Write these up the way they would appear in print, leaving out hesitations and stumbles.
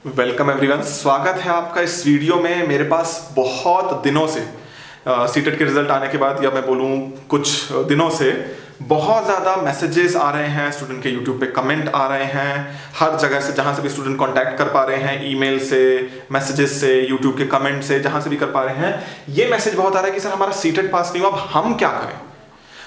Welcome everyone, स्वागत है आपका इस वीडियो में। मेरे पास बहुत दिनों से सीटेट के रिजल्ट आने के बाद, या मैं बोलूँ कुछ दिनों से, बहुत ज़्यादा मैसेजेस आ रहे हैं स्टूडेंट के। यूट्यूब पे कमेंट आ रहे हैं, हर जगह से जहाँ से भी स्टूडेंट कांटेक्ट कर पा रहे हैं, ईमेल से, मैसेजेस से, यूट्यूब के कमेंट से, जहाँ से भी कर पा रहे हैं, ये मैसेज बहुत आ रहा है कि सर हमारा सीटेट पास नहीं हुआ, अब हम क्या करें।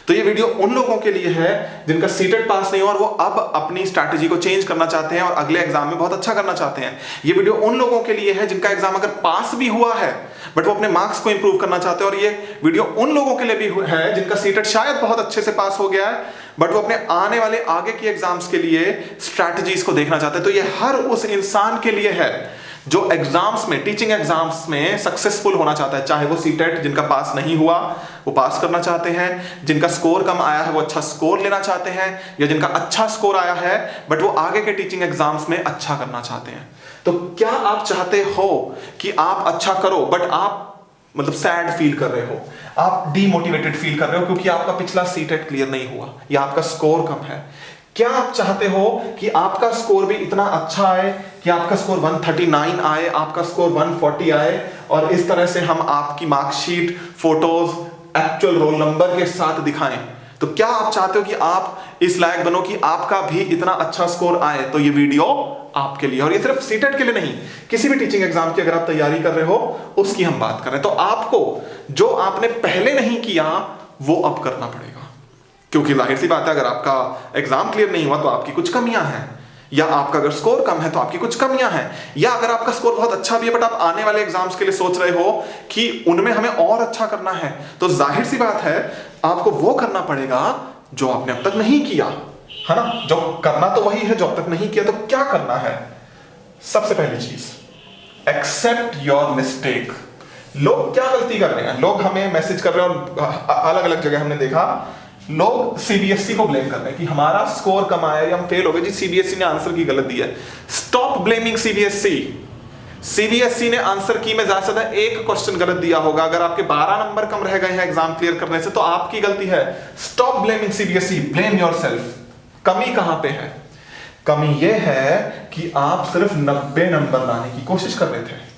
तो ये वीडियो उन लोगों के लिए है जिनका सीटेट पास नहीं हुआ और वो अब अपनी स्ट्रैटेजी को चेंज करना चाहते हैं और अगले एग्जाम में बहुत अच्छा करना चाहते हैं। ये वीडियो उन लोगों के लिए है जिनका एग्जाम अगर पास भी हुआ है बट वो अपने मार्क्स को इंप्रूव करना चाहते हैं। और ये वीडियो उन लोगों के लिए भी है जिनका सीटेट शायद बहुत अच्छे से पास हो गया है बट वो अपने आने वाले आगे के एग्जाम्स के लिए स्ट्रैटेजीज को देखना चाहते हैं। तो ये हर उस इंसान के लिए है जो एग्जाम्स में, टीचिंग एग्जाम्स में सक्सेसफुल होना चाहता है, चाहे वो सीटेट जिनका पास नहीं हुआ वो पास करना चाहते हैं, जिनका स्कोर कम आया है वो अच्छा स्कोर लेना चाहते हैं, या जिनका अच्छा स्कोर आया है बट वो आगे के टीचिंग एग्जाम्स में अच्छा करना चाहते हैं। तो क्या आप चाहते हो कि आप अच्छा करो बट आप सैड फील कर रहे हो, आप डीमोटिवेटेड फील कर रहे हो क्योंकि आपका पिछला सीटेट क्लियर नहीं हुआ या आपका स्कोर कम है? क्या आप चाहते हो कि आपका स्कोर भी इतना अच्छा आए कि आपका स्कोर 139 आए, आपका स्कोर 140 आए और इस तरह से हम आपकी marksheet, photos, actual roll number के साथ दिखाएं? तो क्या आप चाहते हो कि आप इस लायक बनो कि आपका भी इतना अच्छा स्कोर आए? तो ये वीडियो आपके लिए, और ये सिर्फ सीटेट के लिए नहीं, किसी भी टीचिंग एग्जाम की अगर आप तैयारी कर रहे हो उसकी हम बात कर रहे हैं। तो आपको जो आपने पहले नहीं किया वो अब करना पड़ेगा, क्योंकि जाहिर सी बात है अगर आपका एग्जाम क्लियर नहीं हुआ तो आपकी कुछ कमियां हैं, या आपका अगर स्कोर कम है तो आपकी कुछ कमियां हैं, या अगर आपका स्कोर बहुत अच्छा भी है बट आप आने वाले एग्जाम्स के लिए सोच रहे हो कि उनमें हमें और अच्छा करना है, तो जाहिर सी बात है आपको वो करना पड़ेगा जो आपने अब तक नहीं किया, है ना। जो करना तो वही है जो अब तक नहीं किया। तो क्या करना है? सबसे पहली चीज, एक्सेप्ट योर मिस्टेक। लोग क्या गलती कर रहे हैं, लोग हमें मैसेज कर रहे हैं और अलग अलग जगह हमने देखा लोग सीबीएसई को ब्लेम कर रहे हैं कि हमारा स्कोर कम आया या हम फेल हो गए जी, सीबीएसई ने आंसर की गलत दिया है। Stop blaming CBSE. सीबीएसई ने आंसर की में ज्यादा से ज्यादा एक क्वेश्चन गलत दिया होगा, अगर आपके 12 नंबर कम रह गए हैं एग्जाम क्लियर करने से तो आपकी गलती है। Stop blaming CBSE, blame yourself. कमी कहां पे है? कमी यह है कि आप सिर्फ 90 नंबर लाने की कोशिश कर रहे थे।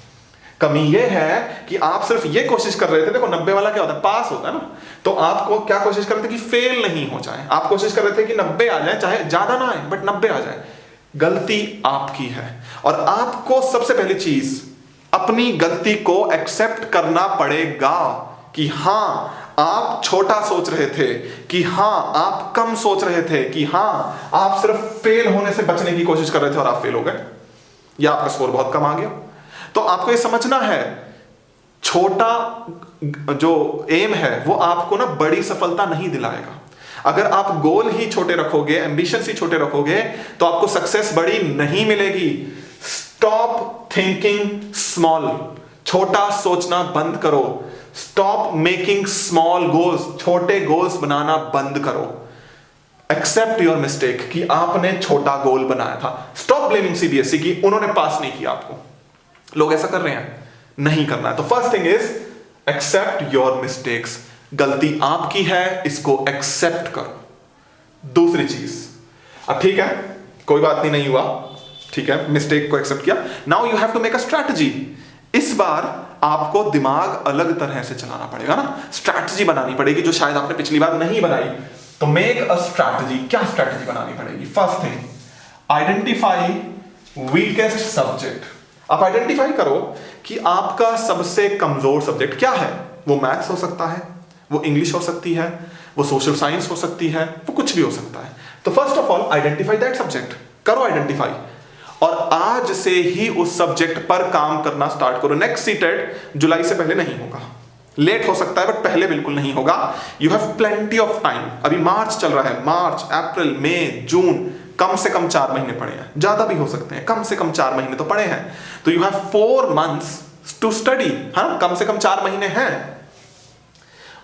कमी यह है कि आप सिर्फ ये कोशिश कर रहे थे, देखो 90 वाला क्या होता है, पास होता है ना, तो आपको क्या कोशिश कर रहे थे कि फेल नहीं हो जाए। आप कोशिश कर रहे थे कि 90 आ जाए, चाहे ज्यादा ना आए बट 90 आ जाए। गलती आपकी है और आपको सबसे पहली चीज अपनी गलती को एक्सेप्ट करना पड़ेगा कि हां आप छोटा सोच रहे थे, कि हां आप कम सोच रहे थे, कि हां आप सिर्फ फेल होने से बचने की कोशिश कर रहे थे और आप फेल हो गए, या आपका स्कोर बहुत कम आ गया। तो आपको ये समझना है, छोटा जो एम है वो आपको ना बड़ी सफलता नहीं दिलाएगा। अगर आप गोल ही छोटे रखोगे, एम्बिशंस ही छोटे रखोगे, तो आपको सक्सेस बड़ी नहीं मिलेगी। Stop thinking small. छोटा सोचना बंद करो। Stop making small goals. छोटे गोल्स बनाना बंद करो। एक्सेप्ट योर मिस्टेक कि आपने छोटा गोल बनाया था। स्टॉप ब्लेमिंग सीबीएसई कि उन्होंने पास नहीं किया आपको। लोग ऐसा कर रहे हैं, नहीं करना है। तो first thing is accept your mistakes. गलती आपकी है, इसको एक्सेप्ट करो। दूसरी चीज, अब ठीक है कोई बात नहीं हुआ, ठीक है, मिस्टेक को एक्सेप्ट किया। Now you have to make a strategy. इस बार आपको दिमाग अलग तरह से चलाना पड़ेगा ना, स्ट्रैटेजी बनानी पड़ेगी जो शायद आपने पिछली बार नहीं बनाई। तो मेक अ स्ट्रैटेजी। क्या स्ट्रैटेजी बनानी पड़ेगी? First thing, identify weakest subject. आप आइडेंटिफाई करो कि आपका सबसे कमजोर सब्जेक्ट क्या है। वो मैथ्स हो सकता है, वो इंग्लिश हो सकती है, वो सोशल साइंस हो सकती है, वो कुछ भी हो सकता है। तो first of all identify that subject. करो आइडेंटिफाई और आज से ही उस सब्जेक्ट पर काम करना स्टार्ट करो। नेक्स्ट सीटेट जुलाई से पहले नहीं होगा, लेट हो सकता है बट पहले बिल्कुल नहीं होगा। You have plenty of time. अभी मार्च चल रहा है, मार्च, अप्रैल, मई, जून, कम से कम 4 महीने पड़े हैं, ज्यादा भी हो सकते हैं, कम से कम 4 महीने तो पड़े हैं। तो you have 4 months to study. हाँ, कम से कम 4 महीने हैं।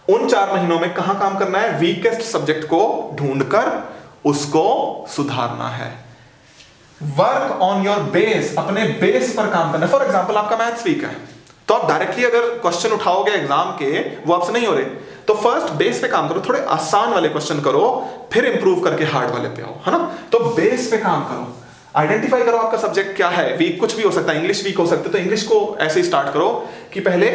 उन 4 महीनों में कहां काम करना है? वीकेस्ट सब्जेक्ट को ढूंढकर उसको सुधारना है। Work on your base. अपने बेस पर काम करना है। फॉर एग्जाम्पल आपका मैथ्स वीक है तो आप डायरेक्टली अगर क्वेश्चन उठाओगे एग्जाम के, वो आपसे नहीं हो रहे, तो फर्स्ट बेस पे काम करो, थोड़े आसान वाले क्वेश्चन करो, फिर इंप्रूव करके हार्ड वाले पे आओ, है ना। तो बेस पे काम करो। आइडेंटिफाई करो आपका सब्जेक्ट क्या है। वीक कुछ भी हो सकता है, इंग्लिश वीक हो सकते है, तो इंग्लिश को ऐसे ही स्टार्ट करो कि पहले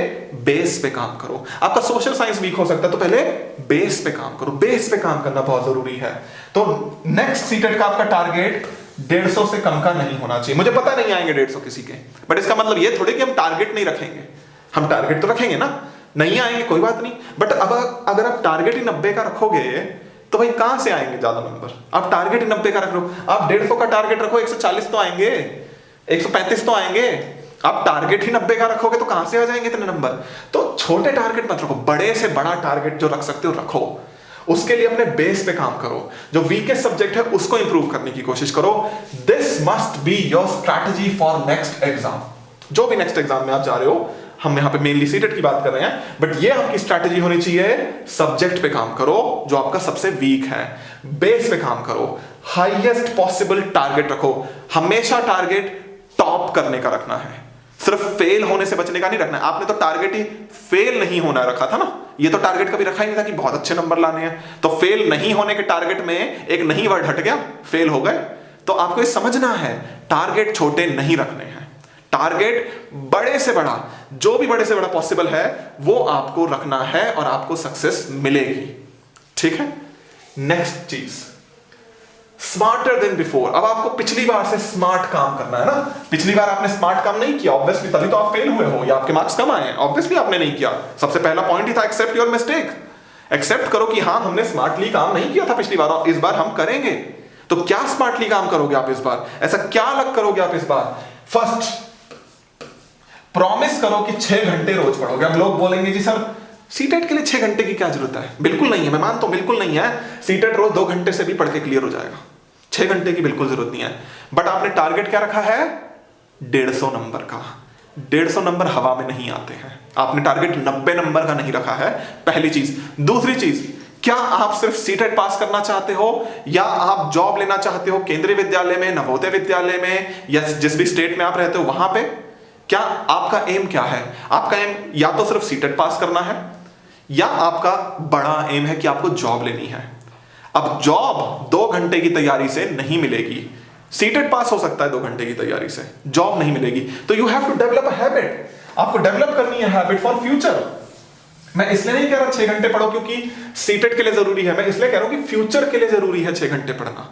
बेस पे काम करो। आपका सोशल साइंस वीक हो सकता है, तो पहले बेस पे काम करो। बेस पे काम करना बहुत जरूरी है। तो नेक्स्ट सीटेट का आपका टारगेट 150 से कम का नहीं होना चाहिए। मुझे पता नहीं आएंगे 150 किसी के, बट इसका मतलब ये थोड़ी कि हम टारगेट नहीं रखेंगे। हम टारगेट तो रखेंगे ना, नहीं आएंगे कोई बात नहीं, बट अब अगर आप टारगेट ही 90 का रखोगे तो भाई कहां से आएंगे ज्यादा नंबर। आप टारगेट ही 90 का रख लो, आप 150 का टारगेट रखो, 140 तो आएंगे, 135 तो आएंगे। आप टारगेट ही 90 का रखोगे तो कहां से आ जाएंगे इतने नंबर। तो छोटे टारगेट मत रखो, बड़े से बड़ा टारगेट जो रख सकते हो रखो। उसके लिए अपने बेस पे काम करो, जो वीकेस्ट सब्जेक्ट है उसको इंप्रूव करने की कोशिश करो। This must be your strategy for next exam. जो भी नेक्स्ट एग्जाम में आप जा रहे हो, हम यहां पे मेनली सीटेट की बात कर रहे हैं, बट ये आपकी स्ट्रैटेजी होनी चाहिए। सब्जेक्ट पे काम करो जो आपका सबसे वीक है, बेस पे काम करो, हाईएस्ट पॉसिबल टारगेट रखो। हमेशा टारगेट टॉप करने का रखना है, सिर्फ फेल होने से बचने का नहीं रखना है। आपने तो टारगेट ही फेल नहीं होना रखा था ना, ये तो टारगेट कभी रखा ही नहीं था कि बहुत अच्छे नंबर लाने हैं। तो फेल नहीं होने के टारगेट में एक नहीं वर्ड हट गया, फेल हो गए। तो आपको ये समझना है टारगेट छोटे नहीं रखने हैं, टारगेट बड़े से बड़ा, जो भी बड़े से बड़ा पॉसिबल है वो आपको रखना है और आपको सक्सेस मिलेगी। ठीक है। नेक्स्ट चीज, स्मार्टर देन बिफोर। अब आपको पिछली बार से स्मार्ट काम करना है ना। पिछली बार आपने स्मार्ट काम नहीं किया, ऑब्वियसली तभी तो आप फेल हुए हो या आपके मार्क्स कम आए। ऑब्वियसली आपने नहीं किया। सबसे पहला पॉइंट ही था एक्सेप्ट योर मिस्टेक। एक्सेप्ट करो कि हाँ हमने स्मार्टली काम नहीं किया था पिछली बार, और इस बार हम करेंगे। तो क्या स्मार्टली काम करोगे आप इस बार, ऐसा क्या अलग करोगे आप इस बार। फर्स्ट, प्रॉमिस करो कि 6 घंटे रोज पढ़ोगे। अब लोग बोलेंगे जी सर सीटेट के लिए 6 घंटे की क्या जरूरत है। बिल्कुल नहीं है, मैं मानता हूं बिल्कुल नहीं है। सीटेट रोज 2 घंटे से भी पढ़ के क्लियर हो जाएगा, 6 घंटे की बिल्कुल जरूरत नहीं है। बट आपने टारगेट क्या रखा है, 150 नंबर का। 150 नंबर हवा में नहीं आते हैं। आपने टारगेट 90 नंबर का नहीं रखा है, पहली चीज। दूसरी चीज, क्या आप सिर्फ सीटेट पास करना चाहते हो या आप जॉब लेना चाहते हो केंद्रीय विद्यालय में, नवोदय विद्यालय में, या जिस भी स्टेट में आप रहते हो वहां पे। क्या आपका एम क्या है। आपका एम या तो सिर्फ सीटेट पास करना है, या आपका बड़ा एम है कि आपको जॉब लेनी है। अब जॉब 2 घंटे की तैयारी से नहीं मिलेगी। सीटेट पास हो सकता है 2 घंटे की तैयारी से, जॉब नहीं मिलेगी। तो you have to develop a habit. आपको डेवलप करनी है हैबिट फॉर फ्यूचर। मैं इसलिए नहीं कह रहा 6 घंटे पढ़ो क्योंकि सीटेट के लिए जरूरी है, मैं इसलिए कह रहा हूं कि फ्यूचर के लिए जरूरी है 6 घंटे पढ़ना।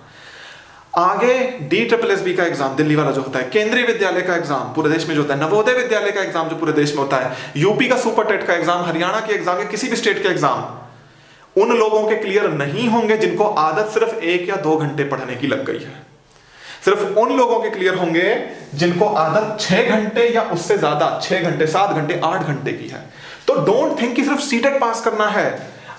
आगे DSSB का एग्जाम दिल्ली वाला जो होता है, केंद्रीय विद्यालय का एग्जाम पूरे देश में जो होता है, नवोदय विद्यालय का एग्जाम जो पूरे देश में होता है, यूपी का सुपर टेट का एग्जाम, हरियाणा के एग्जाम या किसी भी स्टेट के एग्जाम, उन लोगों के क्लियर नहीं होंगे जिनको आदत सिर्फ 1 या 2 घंटे पढ़ने की लग गई है। सिर्फ उन लोगों के क्लियर होंगे जिनको आदत 6 घंटे या उससे ज्यादा, 6 घंटे, 7 घंटे, 8 घंटे की है। तो डोंट थिंक कि सिर्फ सीटेट पास करना है।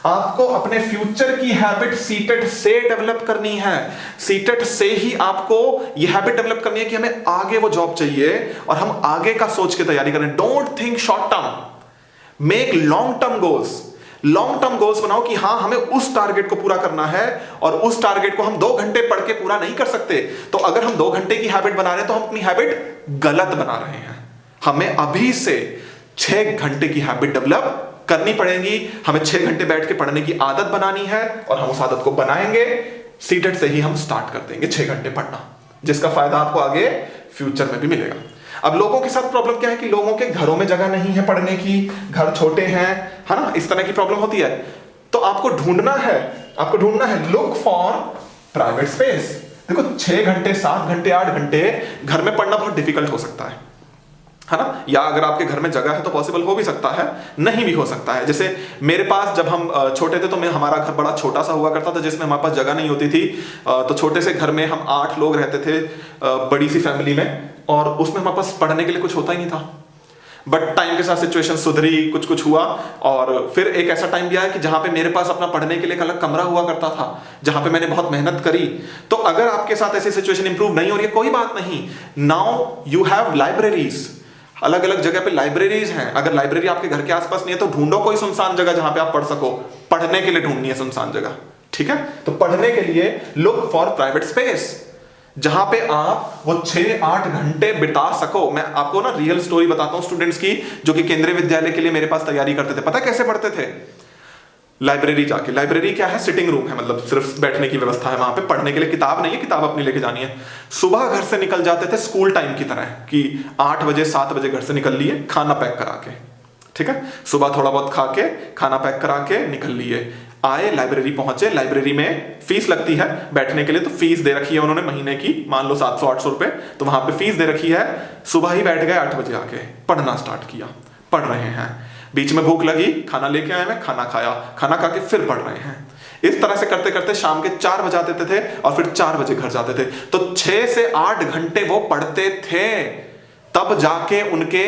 आपको अपने फ्यूचर की हैबिट सीटेट से डेवलप करनी है। सीटेट से ही आपको यह हैबिट डेवलप करनी है कि हमें आगे वो जॉब चाहिए और हम आगे का सोच के तैयारी करें। Don't think short term, make long term goals. Long term goals बनाओ कि हाँ हमें उस टारगेट को पूरा करना है, और उस टारगेट को हम 2 घंटे पढ़ के पूरा नहीं कर सकते। तो अगर हम 2 घंटे की हैबिट बना रहे हैं तो हम अपनी हैबिट गलत बना रहे हैं। हमें अभी से 6 घंटे की हैबिट डेवलप करनी पड़ेगी। हमें 6 घंटे बैठ के पढ़ने की आदत बनानी है, और हम उस आदत को बनाएंगे। सीटेट से ही हम स्टार्ट कर देंगे 6 घंटे पढ़ना, जिसका फायदा आपको आगे फ्यूचर में भी मिलेगा। अब लोगों के साथ प्रॉब्लम क्या है कि लोगों के घरों में जगह नहीं है पढ़ने की, घर छोटे हैं, है ना, इस तरह की प्रॉब्लम होती है। तो आपको ढूंढना है लुक फॉर प्राइवेट स्पेस। देखो 6 घंटे, 7 घंटे, 8 घंटे घर में पढ़ना बहुत डिफिकल्ट हो सकता है ना। या अगर आपके घर में जगह है तो पॉसिबल हो भी सकता है, नहीं भी हो सकता है। जैसे मेरे पास जब हम छोटे थे तो हमारा घर बड़ा छोटा सा हुआ करता था, जिसमें हमारे पास जगह नहीं होती थी। तो छोटे से घर में हम 8 लोग रहते थे, बड़ी सी फैमिली में, और उसमें हमारे पास पढ़ने के लिए कुछ होता ही नहीं था। बट टाइम के साथ सिचुएशन सुधरी, कुछ हुआ, और फिर एक ऐसा टाइम भी आया कि जहां पे मेरे पास अपना पढ़ने के लिए एक अलग कमरा हुआ करता था, जहां पे मैंने बहुत मेहनत करी। तो अगर आपके साथ ऐसी सिचुएशन इंप्रूव नहीं हो रही है, कोई बात नहीं। नाउ यू हैव लाइब्रेरीज, अलग अलग जगह पे लाइब्रेरीज हैं। अगर लाइब्रेरी आपके घर के आसपास नहीं है तो ढूंढो कोई सुनसान जगह जहां पे आप पढ़ सको। पढ़ने के लिए ढूंढनी है सुनसान जगह, ठीक है। तो पढ़ने के लिए लुक फॉर प्राइवेट स्पेस, जहां पे आप वो 6-8 घंटे बिता सको। मैं आपको ना रियल स्टोरी बताता हूं स्टूडेंट्स की, जो कि केंद्रीय विद्यालय के लिए मेरे पास तैयारी करते थे। पता कैसे पढ़ते थे? लाइब्रेरी जाके, लाइब्रेरी क्या है, सिटिंग रूम है, मतलब सिर्फ बैठने की व्यवस्था है वहां पे, पढ़ने के लिए किताब नहीं है, किताब अपनी लेके जानी है। सुबह घर से निकल जाते थे स्कूल टाइम की तरह कि 8 बजे 7 बजे घर से निकल लिए खाना पैक करा के, ठीक है, सुबह थोड़ा बहुत खा के खाना पैक करा के निकल लिए, आए लाइब्रेरी पहुंचे, लाइब्रेरी में फीस लगती है बैठने के लिए, तो फीस दे रखी है उन्होंने महीने की, मान लो 700-800 रुपए, तो वहां पे फीस दे रखी है। सुबह ही बैठ गए 8 बजे आके पढ़ना स्टार्ट किया, पढ़ रहे हैं, बीच में भूख लगी, खाना लेके आए मैं, खाना खाया, खाना खा के फिर पढ़ रहे हैं। इस तरह से करते करते शाम के 4 बजा देते थे और फिर 4 बजे घर जाते थे। तो 6 से 8 घंटे वो पढ़ते थे, तब जाके उनके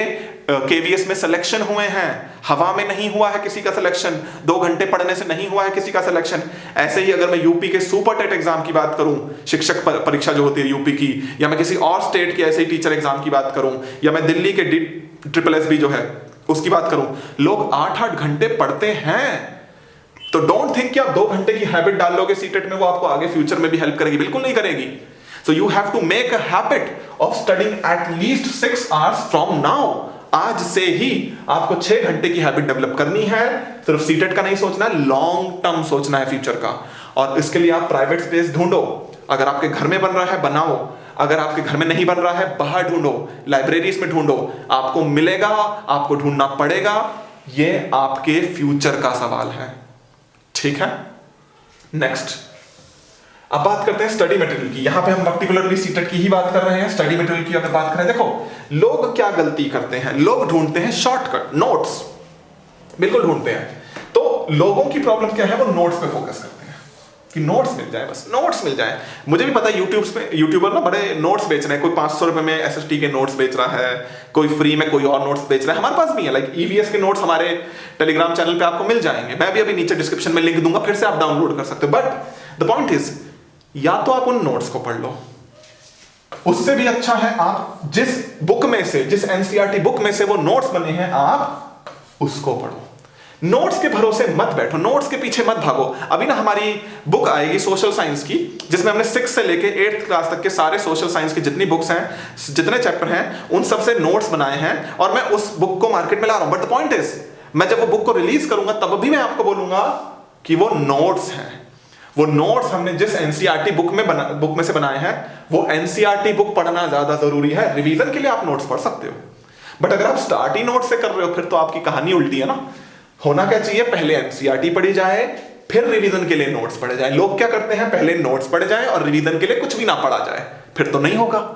केवीएस में सिलेक्शन हुए हैं। हवा में नहीं हुआ है किसी का सिलेक्शन, 2 घंटे पढ़ने से नहीं हुआ है किसी का सिलेक्शन। ऐसे ही अगर मैं यूपी के सुपर टेट एग्जाम की बात करूं, शिक्षक परीक्षा जो होती है यूपी की, या मैं किसी और स्टेट के ऐसे ही टीचर एग्जाम की बात करूं, या मैं दिल्ली के SSSB जो है उसकी बात करूं, लोग 8-8 घंटे पढ़ते हैं। तो डोंट थिंक कि आप 2 घंटे की हैबिट डाल लोगे सीटेट में, वो आपको आगे फ्यूचर में भी हेल्प करेगी, बिल्कुल नहीं करेगी। So you have to make a habit of studying at least 6 hours from now. आज से ही आपको 6 घंटे की हैबिट डेवलप करनी है। सिर्फ सीटेट का नहीं सोचना है, लॉन्ग टर्म सोचना है फ्यूचर का। और इसके लिए आप प्राइवेट स्पेस ढूंढो, अगर आपके घर में बन रहा है बनाओ, अगर आपके घर में नहीं बन रहा है बाहर ढूंढो, लाइब्रेरीज में ढूंढो, आपको मिलेगा, आपको ढूंढना पड़ेगा, ये आपके फ्यूचर का सवाल है, ठीक है। नेक्स्ट, अब बात करते हैं स्टडी मटेरियल की। यहां पे हम पर्टिकुलरली सीटेट की ही बात कर रहे हैं। स्टडी मटेरियल की अगर बात करें, देखो लोग क्या गलती करते हैं, लोग ढूंढते हैं शॉर्टकट, नोट्स, बिल्कुल ढूंढते हैं। तो लोगों की प्रॉब्लम क्या है, वो नोट्स पे फोकस करते हैं कि नोट्स मिल जाए, बस नोट्स मिल जाए। मुझे भी पता है यूट्यूबर ना बड़े नोट्स बेच रहे हैं, कोई 500 रुपए में SST के नोट्स बेच रहा है, कोई फ्री में कोई और नोट्स बेच रहा है। हमारे पास भी है, लाइक EVS के नोट्स हमारे टेलीग्राम चैनल पे आपको मिल जाएंगे, मैं भी अभी नीचे डिस्क्रिप्शन में लिंक दूंगा, फिर से आप डाउनलोड कर सकते हो। बट द पॉइंट इज, या तो आप उन नोट्स को पढ़ लो, उससे भी अच्छा है आप जिस बुक में से, जिस NCERT बुक में से वो नोट्स बने हैं, आप उसको पढ़ो। नोट्स के भरोसे मत बैठो, नोट्स के पीछे मत भागो। अभी ना हमारी बुक आएगी सोशल साइंस की, जिसमें हमने 6 से लेके 8th क्लास तक के सारे सोशल साइंस की जितनी बुक्स हैं, जितने चैप्टर हैं, उन सब से नोट्स बनाए हैं, और मैं उस बुक को मार्केट में ला रहा हूं। बट द पॉइंट इज, मैं जब वो बुक को रिलीज करूंगा तब भी मैं आपको बोलूंगा कि वो नोट्स हैं। वो नोट्स हमने जिस NCERT बुक में से बनाए हैं, वो NCERT बुक पढ़ना ज्यादा जरूरी है। रिवीजन के लिए आप नोट्स पढ़ सकते हो, बट अगर आप स्टार्ट ही नोट्स से कर रहे हो, फिर तो आपकी कहानी उल्टी है ना। होना क्या चाहिए, पहले NCERT पढ़ी जाए, फिर रिवीजन के लिए नोट्स पढ़े जाए। लोग क्या करते हैं, पहले नोट्स पढ़े जाए और रिवीजन के लिए कुछ भी ना पढ़ा जाए, फिर तो नहीं होगा।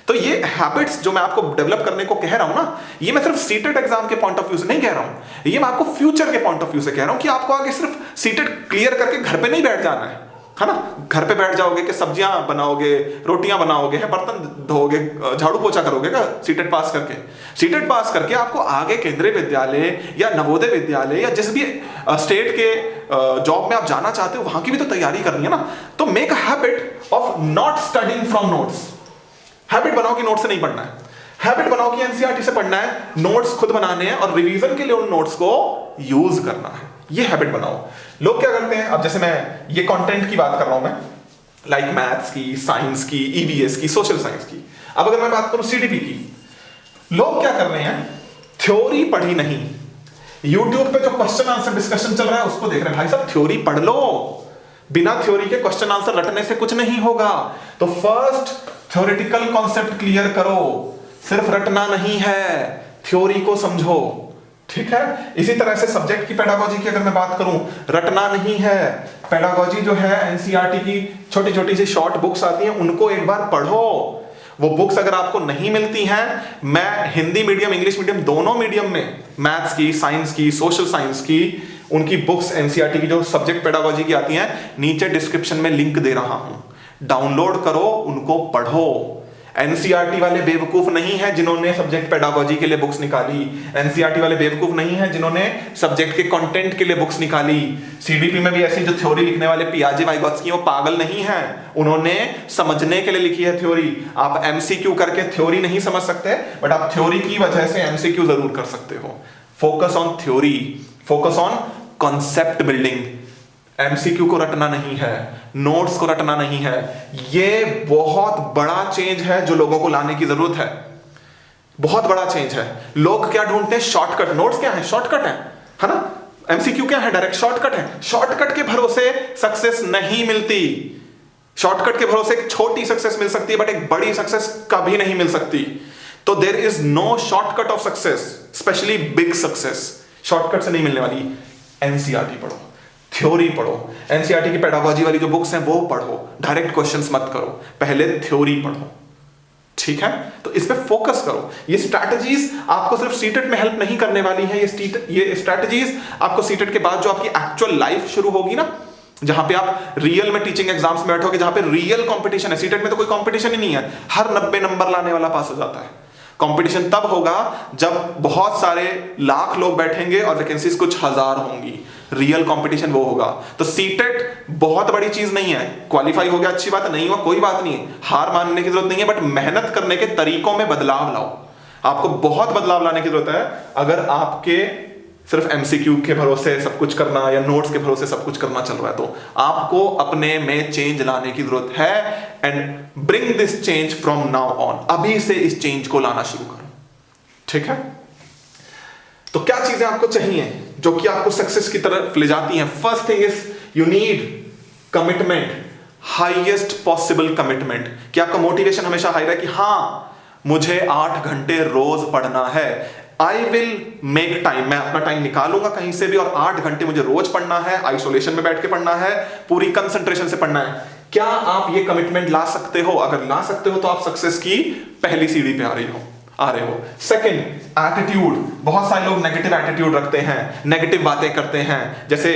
तो ये हैबिट्स जो मैं आपको डेवलप करने को कह रहा हूं ना, ये मैं सिर्फ सीटेट एग्जाम के पॉइंट ऑफ व्यू से नहीं कह रहा हूं, ये मैं आपको फ्यूचर के पॉइंट ऑफ व्यू से कह रहा हूं कि आपको आगे सिर्फ सीटेट क्लियर करके घर पे नहीं बैठ जाना है ना। घर पे बैठ जाओगे कि सब्जियां बनाओगे, रोटियां बनाओगे, बर्तन धोगे, झाड़ू पोछा करोगे क्या सीटेट पास करके? सीटेट पास करके आपको आगे केंद्रीय विद्यालय या नवोदय विद्यालय या जिस भी स्टेट के जॉब में आप जाना चाहते हो, वहां की भी तो तैयारी करनी है ना। तो make a habit of not studying from notes. Habit बनाओ कि नोट्स से नहीं पढ़ना है, हैबिट बनाओ कि NCERT से पढ़ना है, नोट्स खुद बनाने हैं और रिवीजन के लिए उन नोट्स को यूज करना है, ये हैबिट बनाओ। लोग क्या करते हैं, अब जैसे मैं ये कंटेंट की बात कर रहा हूं, मैं लाइक मैथ्स की, साइंस की, EVS की, सोशल साइंस की। अब अगर मैं बात करूं CDP की, लोग क्या कर रहे हैं, थ्योरी पढ़ी नहीं, यूट्यूब पे जो क्वेश्चन आंसर डिस्कशन चल रहा है उसको देख रहे हैं। भाई साहब थ्योरी पढ़ लो, बिना थ्योरी के क्वेश्चन आंसर रटने से कुछ नहीं होगा। तो फर्स्ट थ्योरेटिकल कॉन्सेप्ट क्लियर करो, सिर्फ रटना नहीं है, थ्योरी को समझो, ठीक है। इसी तरह से सब्जेक्ट की पेडागोजी की अगर मैं बात करूं, रटना नहीं है, पेडागोजी जो है NCERT की छोटी छोटी सी शॉर्ट बुक्स आती हैं, उनको एक बार पढ़ो। वो बुक्स अगर आपको नहीं मिलती हैं, मैं हिंदी मीडियम, इंग्लिश मीडियम, दोनों मीडियम में, मैथ्स की, साइंस की, सोशल साइंस की, उनकी बुक्स NCERT की जो सब्जेक्ट पेडागोजी की आती हैं, नीचे डिस्क्रिप्शन में लिंक दे रहा हूं, डाउनलोड करो, उनको पढ़ो। NCERT वाले बेवकूफ नहीं है जिन्होंने सब्जेक्ट पेडागोजी के लिए बुक्स निकाली, NCERT वाले बेवकूफ नहीं है जिन्होंने सब्जेक्ट के कंटेंट के लिए बुक्स निकाली। CDP में भी ऐसी जो थ्योरी लिखने वाले पियाजे वाइगोत्स्की, वो पागल नहीं है, उन्होंने समझने के लिए लिखी है थ्योरी। आप MCQ करके थ्योरी नहीं समझ सकते, बट आप थ्योरी की वजह से MCQ जरूर कर सकते हो। Focus on theory, focus on concept building. MCQ को रटना नहीं है, नोट्स को रटना नहीं है। ये बहुत बड़ा चेंज है जो लोगों को लाने की जरूरत है, बहुत बड़ा चेंज है। लोग क्या ढूंढते हैं, शॉर्टकट। नोट्स क्या है, शॉर्टकट है ना। एमसीक्यू क्या है? डायरेक्ट शॉर्टकट है। शॉर्टकट के भरोसे सक्सेस नहीं मिलती। शॉर्टकट के भरोसे एक छोटी सक्सेस मिल सकती है, बट एक बड़ी सक्सेस कभी नहीं मिल सकती। तो there is no shortcut of success, specially big success shortcut से नहीं मिलने वाली। एनसीईआरटी पढ़ो, थ्योरी पढ़ो, एनसीईआरटी की पेडागोजी वाली जो बुक्स हैं वो पढ़ो, डायरेक्ट क्वेश्चंस मत करो, पहले थ्योरी पढ़ो, ठीक है? तो इस पे फोकस करो। ये स्ट्रैटेजीज आपको सिर्फ सीटेट में हेल्प नहीं करने वाली है, ये स्ट्रैटेजीज आपको सीटेट के बाद जो आपकी एक्चुअल लाइफ शुरू होगी ना, जहां पे आप रियल में टीचिंग एग्जाम्स में बैठोगे, जहां पे रियल कंपटीशन है। सीटेट में तो कोई कंपटीशन ही नहीं है, हर 90 नंबर लाने वाला पास हो जाता है। कंपटीशन तब होगा जब बहुत सारे लाख लोग बैठेंगे और वैकेंसीज कुछ हजार होंगी, रियल कंपटीशन वो होगा। तो सीटेट बहुत बड़ी चीज नहीं है। क्वालिफाई हो गया अच्छी बात है, नहीं हुआ कोई बात नहीं, हार मानने की जरूरत नहीं है, बट मेहनत करने के तरीकों में बदलाव लाओ। आपको बहुत बदलाव लाने की जरूरत है। अगर आपके सिर्फ एमसीक्यू के भरोसे सब कुछ करना या नोट्स के भरोसे सब कुछ करना चल रहा है, तो आपको अपने में चेंज लाने की जरूरत है। And bring this change from now on, अभी से इस चेंज को लाना शुरू करो, ठीक है? तो क्या चीजें आपको चाहिए जो कि आपको सक्सेस की तरफ ले जाती हैं? First thing is you need commitment, highest possible commitment. कि आपका मोटिवेशन हमेशा हाई रहे कि हाँ मुझे 8 घंटे रोज पढ़ना है, आई विल मेक टाइम, मैं अपना टाइम निकालूंगा कहीं से भी और 8 घंटे मुझे रोज पढ़ना है, आइसोलेशन में बैठ के पढ़ना है, पूरी कंसंट्रेशन से पढ़ना है। क्या आप ये कमिटमेंट ला सकते हो? अगर ला सकते हो तो आप सक्सेस की पहली सीढ़ी पे आ रहे हो। Second, attitude. बहुत सारे लोग नेगेटिव एटीट्यूड रखते हैं, नेगेटिव बातें करते हैं। जैसे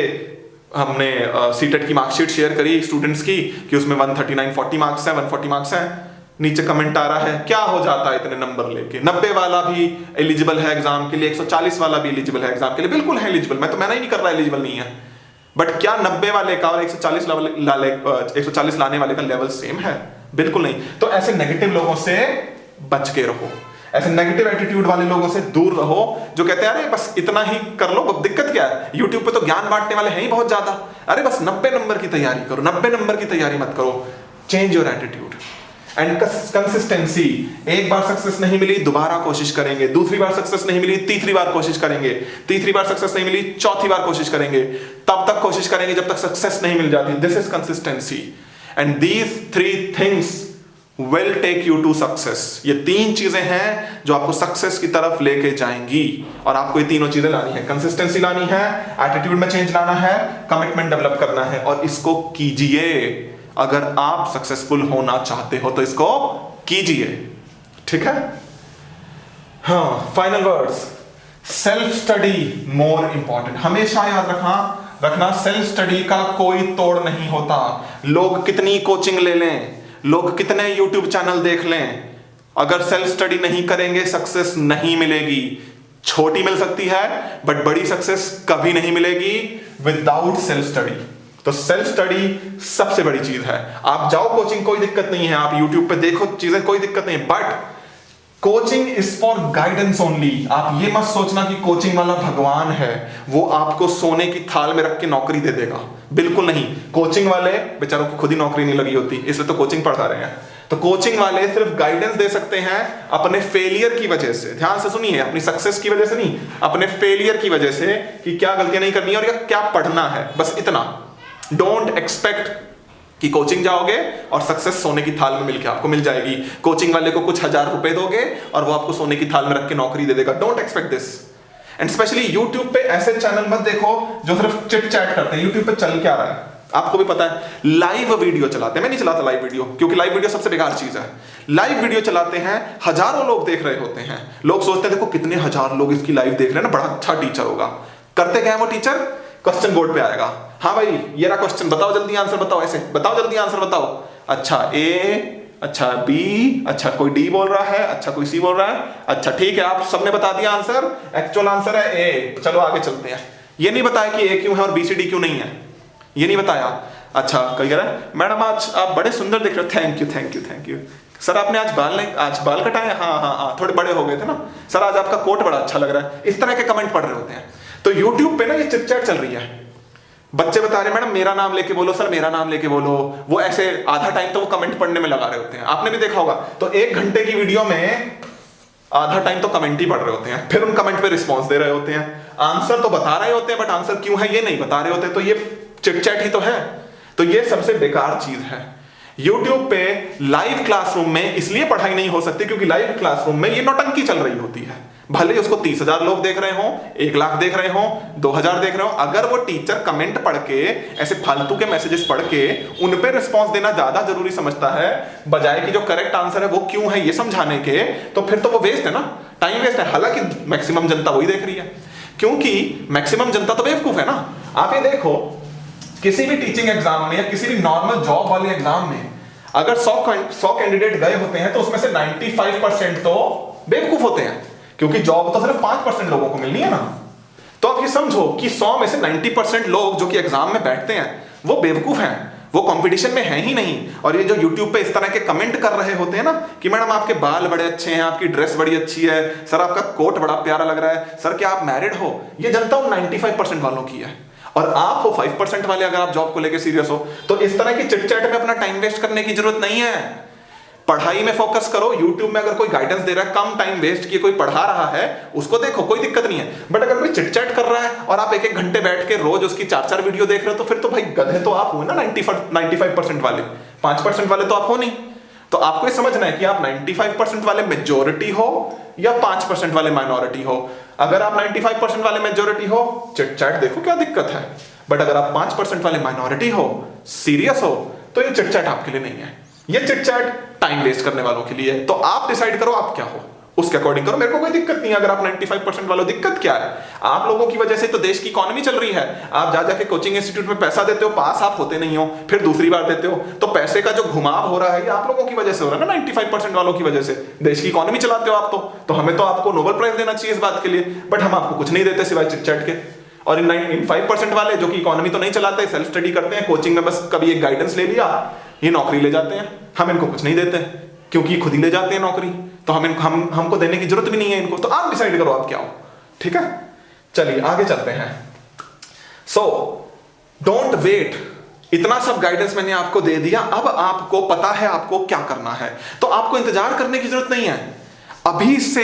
हमने सीटेट की मार्कशीट शेयर करी स्टूडेंट्स की कि उसमें 139 40 मार्क्स हैं, 140 मार्क्स हैं। नीचे कमेंट आ रहा है क्या हो जाता है इतने नंबर लेके, 90 वाला भी एलिजिबल है एग्जाम के लिए, 140 वाला भी एलिजिबल है एग्जाम के लिए। बिल्कुल है एलिजिबल, मैं तो मना ही नहीं कर रहा एलिजिबल नहीं है, बट क्या 90 वाले का और 140 लाने वाले का लेवल सेम है? बिल्कुल नहीं। तो ऐसे नेगेटिव लोगों से बच के रहो, ऐसे नेगेटिव एटीट्यूड वाले लोगों से दूर रहो जो कहते हैं अरे बस इतना ही कर लो, दिक्कत क्या है, यूट्यूब पे तो ज्ञान बांटने वाले हैं ही बहुत ज्यादा, अरे बस 90 नंबर की तैयारी करो, 90 नंबर की तैयारी मत करो। Change your attitude and consistency. एक बार सक्सेस नहीं मिली दोबारा कोशिश करेंगे, दूसरी बार सक्सेस नहीं मिली तीसरी बार कोशिश करेंगे, तीसरी बार सक्सेस नहीं मिली चौथी बार कोशिश करेंगे, तब तक कोशिश करेंगे जब तक सक्सेस नहीं मिल जाती। This is consistency and these 3 things will take you to success. ये 3 चीजें हैं जो आपको सक्सेस की तरफ लेके जाएंगी और आपको ये तीनों चीजें लानी है। कंसिस्टेंसी लानी है, एटीट्यूड में चेंज लाना है, कमिटमेंट डेवलप करना है और इसको कीजिए। अगर आप सक्सेसफुल होना चाहते हो तो इसको कीजिए, ठीक है? हाँ, final words, self study more important. हमेशा याद रखना सेल्फ स्टडी का कोई तोड़ नहीं होता। लोग कितनी कोचिंग ले लें, लोग कितने यूट्यूब चैनल देख लें, अगर सेल्फ स्टडी नहीं करेंगे सक्सेस नहीं मिलेगी। छोटी मिल सकती है बट बड़ी सक्सेस कभी नहीं मिलेगी विदाउट सेल्फ स्टडी। तो सेल्फ स्टडी सबसे बड़ी चीज है। आप जाओ कोचिंग, कोई दिक्कत नहीं है, आप यूट्यूब पे देखो चीजें, कोई दिक्कत नहीं है, but coaching is for guidance only. आप ये मत सोचना कि कोचिंग वाला भगवान है, वो आपको सोने की थाल में रख के नौकरी दे देगा, बिल्कुल नहीं। कोचिंग वाले बेचारों की खुद ही नौकरी नहीं लगी होती, इसलिए तो कोचिंग पढ़ा रहे हैं। तो कोचिंग वाले सिर्फ गाइडेंस दे सकते हैं अपने फेलियर की वजह से। ध्यान से सुनिए, अपनी सक्सेस की वजह से नहीं, अपने फेलियर की वजह से कि क्या गलतियां नहीं करनी है और क्या पढ़ना है, बस इतना। डोंट एक्सपेक्ट कि कोचिंग जाओगे और सक्सेस सोने की थाल में मिलके आपको मिल जाएगी। कोचिंग वाले को कुछ 1000 रुपए दोगे और वो आपको सोने की थाल में रख के नौकरी दे देगा। Don't expect this. And specially YouTube पे ऐसे चैनल मत देखो जो सिर्फ चिट चैट करते हैं। यूट्यूब पे चल क्या रहा है आपको भी पता है, लाइव वीडियो चलाते हैं। मैं नहीं चलाता लाइव वीडियो, क्योंकि लाइव वीडियो सबसे बेकार चीज है। लाइव वीडियो चलाते हैं, हजारों लोग देख रहे होते हैं, लोग सोचते हैं देखो कितने 1000 लोग इसकी लाइव देख रहे हैं ना, बड़ा अच्छा टीचर होगा। करते क्या है वो टीचर, क्वेश्चन बोर्ड पे आएगा, हाँ भाई ये रहा क्वेश्चन, बताओ जल्दी आंसर बताओ, ऐसे बताओ जल्दी आंसर बताओ, अच्छा ए, अच्छा बी, अच्छा कोई डी बोल रहा है, अच्छा कोई सी बोल रहा है, अच्छा ठीक है आप सबने बता दिया आंसर, एक्चुअल आंसर है ए, चलो आगे चलते हैं। ये नहीं बताया कि ए क्यों है और बी सी डी क्यों नहीं है, ये नहीं बताया। अच्छा कह रहा है मैडम आज आप बड़े सुंदर दिख रहे हो, thank you thank you thank you. Sir आपने आज बाल कटाए, हाँ थोड़े बड़े हो गए थे ना। सर आज आपका कोट बड़ा अच्छा लग रहा है। इस तरह के कमेंट पढ़ रहे होते हैं। तो यूट्यूब पे ना ये चिट चैट चल रही है, बच्चे बता रहे मैडम मेरा नाम लेके बोलो, सर मेरा नाम लेके बोलो। वो ऐसे आधा टाइम तो वो कमेंट पढ़ने में लगा रहे होते हैं, आपने भी देखा होगा। तो 1 घंटे की वीडियो में आधा टाइम तो कमेंट ही पढ़ रहे होते हैं, फिर उन कमेंट पे रिस्पॉन्स दे रहे होते हैं। आंसर तो बता रहे होते हैं बट आंसर क्यों है ये नहीं बता रहे होते, तो ये चिट चैट ही तो है। तो ये सबसे बेकार चीज है। YouTube पे लाइव क्लासरूम में इसलिए पढ़ाई नहीं हो सकती क्योंकि लाइव क्लासरूम में ये नौटंकी चल रही होती है। भले ही उसको 30,000 लोग देख रहे हो, 1 लाख देख रहे हो, 2,000 देख रहे हो, अगर वो टीचर कमेंट पढ़ के ऐसे फालतू के मैसेजेस पढ़ के उन पे रिस्पॉन्स देना ज्यादा जरूरी समझता है बजाय कि जो करेक्ट आंसर है वो क्यों है ये समझाने के, तो फिर तो वो वेस्ट है ना, टाइम वेस्ट है। हालांकि मैक्सिमम जनता वही देख रही है क्योंकि मैक्सिमम जनता तो बेवकूफ है ना। आप ये देखो किसी भी टीचिंग एग्जाम में या किसी भी नॉर्मल जॉब वाले एग्जाम में अगर 100 कैंडिडेट गए होते हैं तो उसमें से 95% तो बेवकूफ होते हैं क्योंकि जॉब तो सिर्फ 5% लोगों को मिलनी है ना। तो आप ये समझो कि 100 में से 90% लोग जो कि एग्जाम में बैठते हैं वो बेवकूफ हैं, वो कंपटीशन में है ही नहीं। और ये जो YouTube पे इस तरह के कमेंट कर रहे होते हैं ना कि मैडम आपके बाल बड़े अच्छे हैं, आपकी ड्रेस बड़ी अच्छी है, सर आपका कोट बड़ा प्यारा लग रहा है, सर क्या आप मैरिड हो, ये जनता उन 95% वालों की है और आप हो 5% वाले अगर आप जॉब को लेकर सीरियस हो। तो इस तरह की चिट चैट में अपना टाइम वेस्ट करने की जरूरत नहीं है, पढ़ाई में फोकस करो। YouTube में अगर कोई गाइडेंस दे रहा है, कम टाइम वेस्ट किए कोई पढ़ा रहा है उसको देखो, कोई दिक्कत नहीं है। बट अगर कोई चिट चैट कर रहा है और आप 1-1 घंटे बैठ के रोज उसकी 4-4 वीडियो देख रहे हो तो फिर तो भाई गधे तो आप हो ना 95% वाले, 5% वाले तो आप हो नहीं। तो आपको ये समझना है कि आप 95% वाले मेजोरिटी हो या 5% वाले माइनॉरिटी हो। अगर आप 95% वाले मेजोरिटी हो चिट चैट देखो क्या दिक्कत है, बट अगर आप 5% वाले माइनॉरिटी हो, सीरियस हो, तो ये चिट चैट आपके लिए नहीं है। ये चिट चैट टाइम वेस्ट करने वालों के लिए है। तो आप डिसाइड करो आप क्या हो, उसके अकॉर्डिंग करो। मेरे को कोई दिक्कत नहीं है अगर आप 95% वालों, दिक्कत क्या है? आप लोगों की वजह से तो देश की इकोनॉमी चल रही है। आप जा जाके कोचिंग इंस्टीट्यूट में पैसा देते हो, पास आप होते नहीं हो, फिर दूसरी बार देते हो, तो पैसे का जो घुमाव हो रहा है ये आप लोगों की वजह से हो रहा है ना, 95% वालों की वजह से। देश की इकोनॉमी चलाते हो आप तो हमें तो आपको नोबेल प्राइज देना चाहिए इस बात के लिए, बट हम आपको कुछ नहीं देते सिवाय चिट चैट के। और इन 5% वाले जो कि इकोनॉमी तो नहीं चलाते, सेल्फ स्टडी करते हैं, कोचिंग में बस कभी एक गाइडेंस ले लिया, ये नौकरी ले जाते हैं, हम इनको कुछ नहीं देते क्योंकि खुद ही ले जाते हैं नौकरी, तो हमको देने की जरूरत भी नहीं है इनको। तो आप डिसाइड करो आप क्या हो, ठीक है। चलिए आगे चलते हैं। सो डोंट वेट, इतना सब गाइडेंस मैंने आपको दे दिया, अब आपको पता है आपको क्या करना है, तो आपको इंतजार करने की जरूरत नहीं है। अभी से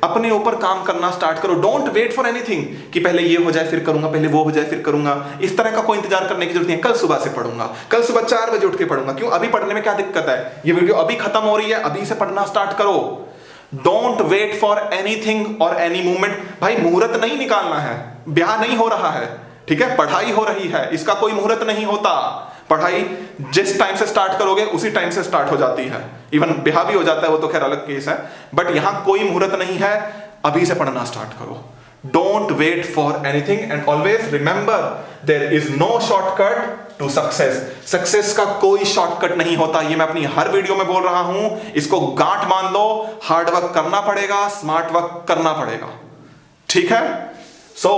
अपने ऊपर काम करना स्टार्ट करो। डोंट वेट फॉर एनीथिंग कि पहले ये हो जाए फिर करूंगा, पहले वो हो जाए फिर करूंगा, इस तरह का कोई इंतजार करने की जरूरत नहीं है। कल सुबह से पढ़ूंगा, कल सुबह 4 बजे उठ के पढ़ूंगा। क्यों? अभी पढ़ने में क्या दिक्कत है? ये वीडियो अभी खत्म हो रही है, अभी से पढ़ना स्टार्ट करो। डोंट वेट फॉर एनीथिंग और एनी मूवमेंट। भाई मुहूर्त नहीं निकालना है, ब्याह नहीं हो रहा है, ठीक है, पढ़ाई हो रही है, इसका कोई मुहूर्त नहीं होता। पढ़ाई जिस टाइम से स्टार्ट करोगे उसी टाइम से स्टार्ट हो जाती है। इवन ब्याह भी हो जाता है, वो तो खैर अलग केस है, बट यहां कोई मुहूर्त नहीं है, अभी से पढ़ना स्टार्ट करो। Don't wait for anything and always remember there is no shortcut to success. Success का कोई शॉर्टकट नहीं होता, ये मैं अपनी हर वीडियो में बोल रहा हूं, इसको गांठ मान लो। हार्ड वर्क करना पड़ेगा, स्मार्ट वर्क करना पड़ेगा, ठीक है। सो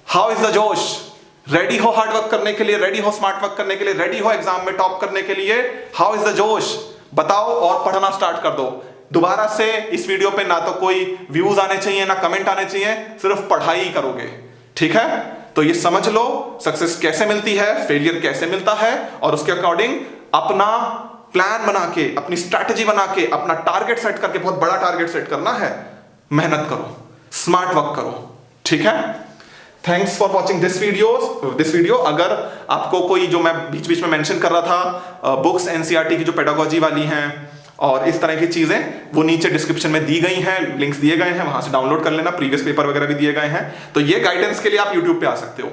हाउ इज द जोश? रेडी हो हार्ड वर्क करने के लिए, रेडी हो स्मार्ट वर्क करने के लिए, रेडी हो एग्जाम में टॉप करने के लिए? हाउ इज द जोश? बताओ और पढ़ना स्टार्ट कर दो। दोबारा से इस वीडियो पे ना तो कोई व्यूज आने चाहिए ना कमेंट आने चाहिए, सिर्फ पढ़ाई करोगे, ठीक है। तो ये समझ लो सक्सेस कैसे मिलती है, फेलियर कैसे मिलता है, और उसके अकॉर्डिंग अपना प्लान बना के, अपनी स्ट्रैटेजी बना के, अपना टारगेट सेट करके, बहुत बड़ा टारगेट सेट करना है, मेहनत करो, स्मार्ट वर्क करो, ठीक है। Thanks for watching this video. अगर आपको कोई, जो मैं बीच बीच में मेंशन कर रहा था, बुक्स एनसीईआरटी की जो पेडागोजी वाली हैं और इस तरह की चीजें, वो नीचे डिस्क्रिप्शन में दी गई हैं, लिंक्स दिए गए हैं, वहां से डाउनलोड कर लेना। प्रीवियस पेपर वगैरह भी दिए गए हैं, तो ये गाइडेंस के लिए आप यूट्यूब पे आ सकते हो,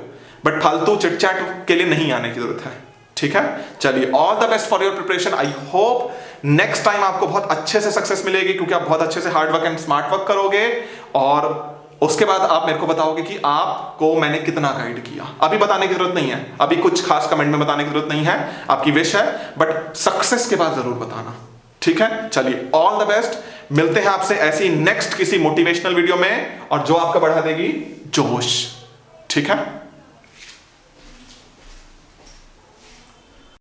बट फालतू चिट चैट के लिए नहीं आने की जरूरत है, ठीक है। चलिए, all the best for your preparation. I hope next time आपको बहुत अच्छे से सक्सेस मिलेगी, क्योंकि आप बहुत अच्छे से hard work and smart work करोगे, और उसके बाद आप मेरे को बताओगे कि आपको मैंने कितना गाइड किया। अभी बताने की जरूरत नहीं है, अभी कुछ खास कमेंट में बताने की जरूरत नहीं है, आपकी विश है, बट सक्सेस के बाद जरूर बताना, ठीक है। चलिए, ऑल द बेस्ट, मिलते हैं आपसे ऐसी नेक्स्ट किसी मोटिवेशनल वीडियो में, और जो आपका बढ़ा देगी जोश, ठीक है।